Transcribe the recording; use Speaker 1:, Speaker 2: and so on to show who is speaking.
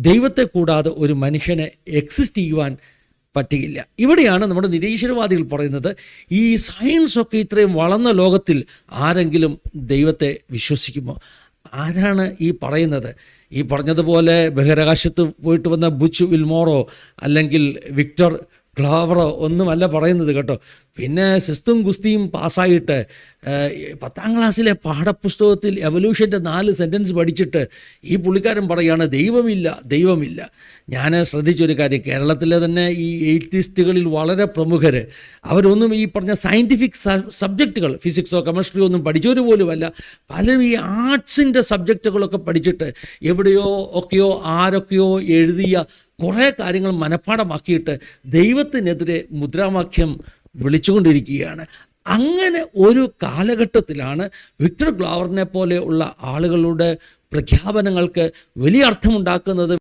Speaker 1: ദൈവത്തെ കൂടാതെ ഒരു മനുഷ്യനെ എക്സിസ്റ്റ് ചെയ്യുവാൻ പറ്റുകയില്ല. ഇവിടെയാണ് നമ്മുടെ നിരീശ്വരവാദികൾ പറയുന്നത്, ഈ സയൻസൊക്കെ ഇത്രയും വളർന്ന ലോകത്തിൽ ആരെങ്കിലും ദൈവത്തെ വിശ്വസിക്കുമോ? ആരാണ് ഈ പറയുന്നത്? ഈ പറഞ്ഞതുപോലെ ബഹിരാകാശത്ത് പോയിട്ട് വന്ന ബുച്ച് വിൽമോറോ അല്ലെങ്കിൽ വിക്ടർ ക്ലാവറോ ഒന്നുമല്ല പറയുന്നത് കേട്ടോ. പിന്നെ സിസ്തും ഗുസ്തിയും പാസ്സായിട്ട് 10ാം ക്ലാസ്സിലെ പാഠപുസ്തകത്തിൽ എവല്യൂഷൻ്റെ 4 സെൻറ്റൻസ് പഠിച്ചിട്ട് ഈ പുള്ളിക്കാരൻ പറയുകയാണ് ദൈവമില്ല. ഞാൻ ശ്രദ്ധിച്ചൊരു കാര്യം, കേരളത്തിലെ തന്നെ ഈ എയ്ത്തിസ്റ്റുകളിൽ വളരെ പ്രമുഖർ, അവരൊന്നും ഈ പറഞ്ഞ സയൻറ്റിഫിക് സബ്ജക്റ്റുകൾ, ഫിസിക്സോ കെമിസ്ട്രിയോ ഒന്നും പഠിച്ചവർ പോലുമല്ല. പലരും ഈ ആർട്സിൻ്റെ സബ്ജക്റ്റുകളൊക്കെ പഠിച്ചിട്ട് എവിടെയോ ഒക്കെയോ ആരൊക്കെയോ എഴുതിയ കുറേ കാര്യങ്ങൾ മനഃപ്പാഠമാക്കിയിട്ട് ദൈവത്തിനെതിരെ മുദ്രാവാക്യം വിളിച്ചുകൊണ്ടിരിക്കുകയാണ്. അങ്ങനെ ഒരു കാലഘട്ടത്തിലാണ് വിക്ടർ ക്ലാവറിനെ പോലെ ഉള്ള ആളുകളുടെ പ്രഖ്യാപനങ്ങൾക്ക് വലിയ അർത്ഥമുണ്ടാക്കുന്നത്.